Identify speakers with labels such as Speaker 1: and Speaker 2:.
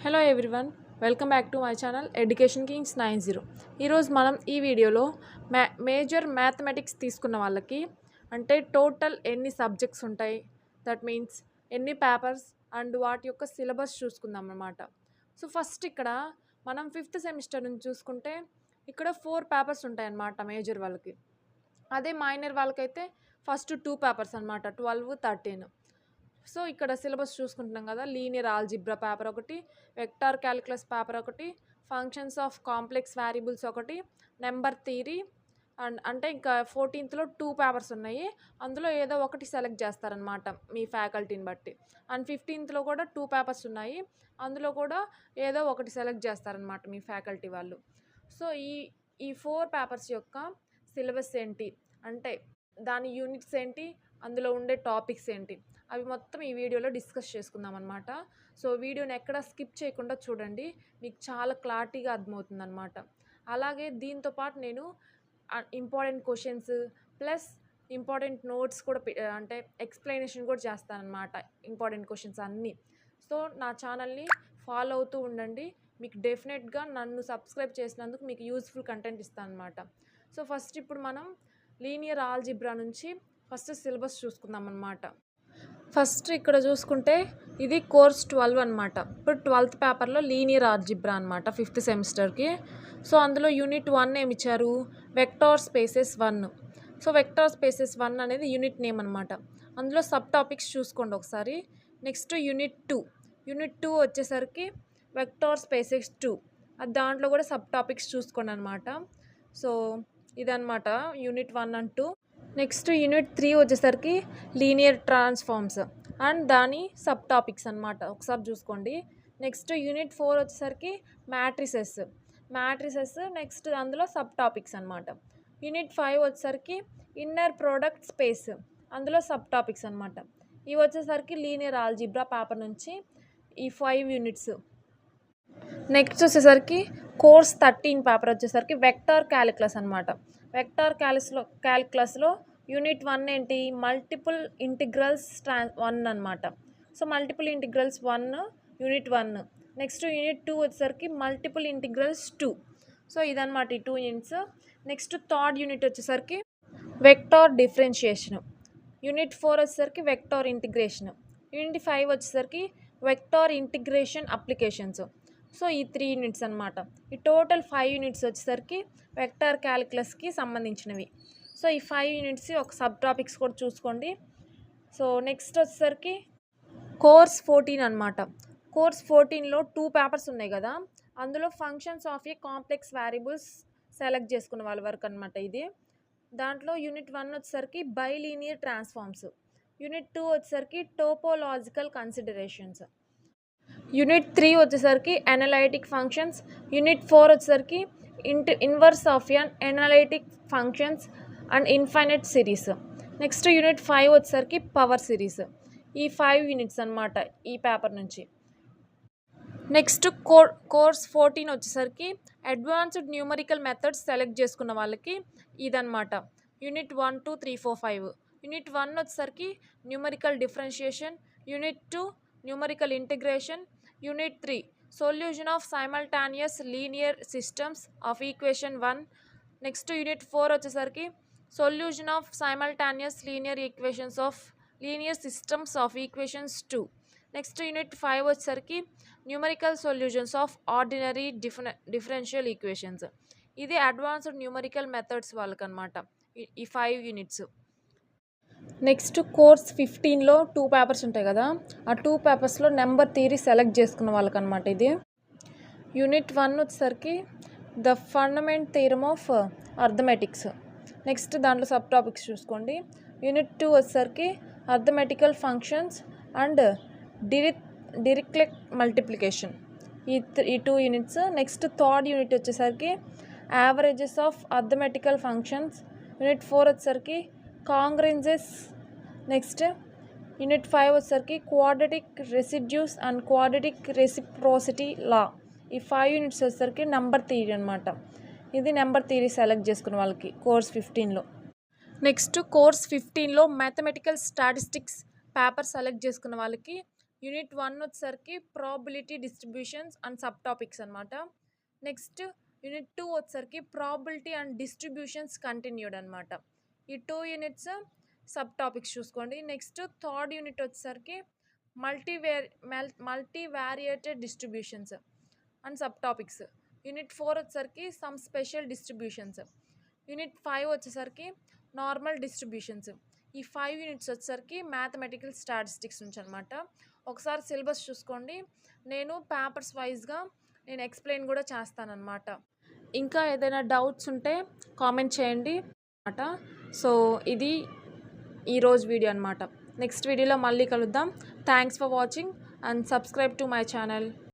Speaker 1: Hello everyone, welcome back to my channel education Kings 90. ఈరోజు మనం ఈ వీడియోలో మేజర్ మ్యాథమెటిక్స్ తీసుకున్న వాళ్ళకి అంటే టోటల్ ఎన్ని సబ్జెక్ట్స్ ఉంటాయి, దట్ మీన్స్ ఎన్ని పేపర్స్ అండ్ వాటి యొక్క సిలబస్ చూసుకుందాం అన్నమాట. సో ఫస్ట్ ఇక్కడ మనం 5th సెమిస్టర్ నుంచి చూసుకుంటే ఇక్కడ 4 పేపర్స్ ఉంటాయి అన్నమాట మేజర్ వాళ్ళకి. అదే మైనర్ వాళ్ళకైతే ఫస్ట్ 2 పేపర్స్ అన్నమాట, 12, 13. సో ఇక్కడ సిలబస్ చూసుకుంటున్నాం కదా, లీనియర్ ఆల్జిబ్రా పేపర్ ఒకటి, వెక్టార్ క్యాలిక్యులస్ పేపర్ ఒకటి, ఫంక్షన్స్ ఆఫ్ కాంప్లెక్స్ వేరియబుల్స్ ఒకటి, నెంబర్ థియరీ అండ్ అంటే ఇంకా 14th 2 పేపర్స్ ఉన్నాయి. అందులో ఏదో ఒకటి సెలెక్ట్ చేస్తారనమాట మీ ఫ్యాకల్టీని బట్టి. అండ్ 15th కూడా 2 పేపర్స్ ఉన్నాయి, అందులో కూడా ఏదో ఒకటి సెలెక్ట్ చేస్తారనమాట మీ ఫ్యాకల్టీ వాళ్ళు. సో ఈ 4 పేపర్స్ యొక్క సిలబస్ ఏంటి అంటే దాని యూనిట్స్ ఏంటి, అందులో ఉండే టాపిక్స్ ఏంటి, అవి మొత్తం ఈ వీడియోలో డిస్కస్ చేసుకుందాం అనమాట. సో వీడియోని ఎక్కడ స్కిప్ చేయకుండా చూడండి, మీకు చాలా క్లారిటీగా అర్థమవుతుంది అనమాట. అలాగే దీంతోపాటు నేను important questions plus important notes కూడా అంటే ఎక్స్ప్లెనేషన్ కూడా చేస్తానన్నమాట, ఇంపార్టెంట్ క్వశ్చన్స్ అన్నీ. సో నా ఛానల్ని ఫాలో అవుతూ ఉండండి, మీకు డెఫినెట్గా నన్ను సబ్స్క్రైబ్ చేసినందుకు మీకు యూస్ఫుల్ కంటెంట్ ఇస్తాను అనమాట. సో ఫస్ట్ ఇప్పుడు మనం లీనియర్ ఆల్జిబ్రా నుంచి ఫస్ట్ సిలబస్ చూసుకుందాం అన్నమాట. ఫస్ట్ ఇక్కడ చూసుకుంటే ఇది కోర్స్ 12 అనమాట. ఇప్పుడు 12th పేపర్లో లీనియర్ ఆల్జిబ్రా అనమాట 5th సెమిస్టర్కి. సో అందులో యూనిట్ 1 ఏమి ఇచ్చారు, vector spaces 1. So vector spaces 1 అనేది యూనిట్ నేమ్ అనమాట. అందులో సబ్ టాపిక్స్ చూసుకోండి ఒకసారి. నెక్స్ట్ యూనిట్ 2 వచ్చేసరికి వెక్టార్ స్పేసెస్ 2, అది దాంట్లో కూడా సబ్ టాపిక్స్ చూసుకోండి అనమాట. సో ఇదనమాట యూనిట్ 1 and 2. నెక్స్ట్ యూనిట్ 3 వచ్చేసరికి లీనియర్ ట్రాన్స్ఫార్మ్స్ అండ్ దాని సబ్ టాపిక్స్ అనమాట, ఒకసారి చూసుకోండి. నెక్స్ట్ యూనిట్ 4 వచ్చేసరికి మ్యాట్రిసెస్. నెక్స్ట్ అందులో సబ్ టాపిక్స్ అనమాట. యూనిట్ 5 వచ్చేసరికి ఇన్నర్ ప్రోడక్ట్ స్పేస్, అందులో సబ్ టాపిక్స్ అనమాట. ఇవి వచ్చేసరికి లీనియర్ ఆల్జిబ్రా పేపర్ నుంచి ఈ 5 యూనిట్స్. నెక్స్ట్ వచ్చేసరికి కోర్స్ 13 పేపర్ వచ్చేసరికి వెక్టార్ క్యాలిక్యులస్ అనమాట. వెక్టార్ క్యాలిక్యులస్లో యూనిట్ 1 ఏంటి, మల్టిపుల్ ఇంటిగ్రల్స్ 1 అనమాట. So multiple integrals 1 unit 1. Next unit 2 వచ్చేసరికి మల్టిపుల్ ఇంటిగ్రల్స్ 2. సో ఇదనమాట ఈ 2 యూనిట్స్. నెక్స్ట్ థర్డ్ యూనిట్ వచ్చేసరికి వెక్టార్ డిఫరెన్షియేషన్. యూనిట్ 4 వచ్చేసరికి వెక్టార్ ఇంటిగ్రేషన్. యూనిట్ 5 వచ్చేసరికి వెక్టార్ ఇంటిగ్రేషన్ అప్లికేషన్స్. సో ఈ 3 యూనిట్స్ అనమాట. ఈ టోటల్ 5 యూనిట్స్ వచ్చేసరికి వెక్టార్ క్యాలిక్యులస్కి సంబంధించినవి. సో ఈ 5 యూనిట్స్ ఒక సబ్ టాపిక్స్ కూడా చూసుకోండి. సో నెక్స్ట్ వచ్చేసరికి కోర్స్ 14 అనమాట. కోర్స్ 14లో 2 పేపర్స్ ఉన్నాయి కదా, అందులో functions of A complex variables select చేసుకున్న వాళ్ళ వరకు అనమాట ఇది. దాంట్లో యూనిట్ 1 వచ్చేసరికి బైలీనియర్ ట్రాన్స్ఫార్మ్స్. యూనిట్ 2 వచ్చేసరికి టోపోలాజికల్ కన్సిడరేషన్స్. యూనిట్ 3 వచ్చేసరికి అనలైటిక్ ఫంక్షన్స్. యూనిట్ 4 వచ్చేసరికి inverse of an analytic functions and infinite series. Next unit 5 వచ్చేసరికి పవర్ సిరీస్. ఈ 5 యూనిట్స్ అనమాట ఈ పేపర్ నుంచి. నెక్స్ట్ కోర్స్ 14 వచ్చేసరికి అడ్వాన్స్డ్ న్యూమరికల్ మెథడ్స్ సెలెక్ట్ చేసుకున్న వాళ్ళకి ఇదనమాట. యూనిట్ 1, 2, 3, 4, 5. యూనిట్ 1 వచ్చేసరికి numerical differentiation. Unit 2 numerical integration. Unit 3 solution of simultaneous linear systems of equation 1. Next unit 4 వచ్చేసరికి solution of simultaneous linear equations of linear systems of equations 2. Next unit 5 వచ్చేసరికి numerical solutions of ordinary differential equations. ఇది advanced numerical methods వాళ్ళకనమాట ఈ 5 units. Next course 15లో 2 papers ఉంటాయి కదా, ఆ 2 పేపర్స్లో నెంబర్ థియరీ సెలెక్ట్ చేసుకున్న వాళ్ళకనమాట ఇది. యూనిట్ 1 వచ్చేసరికి the fundament theorem of arithmetics. Next దాంట్లో సబ్ టాపిక్స్ చూసుకోండి. యూనిట్ 2 వచ్చేసరికి arithmetical functions and Dirichlet multiplication. ఈ 2 యూనిట్స్. నెక్స్ట్ థర్డ్ యూనిట్ వచ్చేసరికి averages of arithmetical functions. Unit 4 వచ్చేసరికి కాంగ్రెన్సెస్. నెక్స్ట్ యూనిట్ 5 వచ్చేసరికి quadratic residues and quadratic reciprocity law. ఈ 5 units వచ్చేసరికి number theory అనమాట. ఇది నెంబర్ థియరీ సెలెక్ట్ చేసుకున్న వాళ్ళకి కోర్స్ 15లో. నెక్స్ట్ కోర్స్ 15లో మ్యాథమెటికల్ స్టాటిస్టిక్స్ పేపర్ సెలెక్ట్ చేసుకున్న వాళ్ళకి యూనిట్ 1 వచ్చేసరికి probability distributions and sub topics అనమాట. నెక్స్ట్ యూనిట్ 2 వచ్చేసరికి ప్రాబిలిటీ అండ్ డిస్ట్రిబ్యూషన్స్ కంటిన్యూడ్ అనమాట. ఈ 2 యూనిట్స్ సబ్ టాపిక్స్ చూసుకోండి. నెక్స్ట్ థర్డ్ యూనిట్ వచ్చేసరికి multivariated distributions and sub topics. Unit 4 వచ్చేసరికి సమ్ స్పెషల్ డిస్ట్రిబ్యూషన్స్. యూనిట్ 5 వచ్చేసరికి నార్మల్ డిస్ట్రిబ్యూషన్స్. ఈ 5 యూనిట్స్ వచ్చేసరికి మ్యాథమెటికల్ స్టాటిస్టిక్స్ నుంచి అనమాట. ఒకసారి సిలబస్ చూసుకోండి. నేను పేపర్స్ వైజ్గా నేను ఎక్స్ప్లెయిన్ కూడా చేస్తానన్నమాట. ఇంకా ఏదైనా డౌట్స్ ఉంటే కామెంట్ చేయండి అనమాట. సో ఇది ఈరోజు వీడియో అనమాట. నెక్స్ట్ వీడియోలో మళ్ళీ కలుద్దాం. Thanks for watching and subscribe to my channel.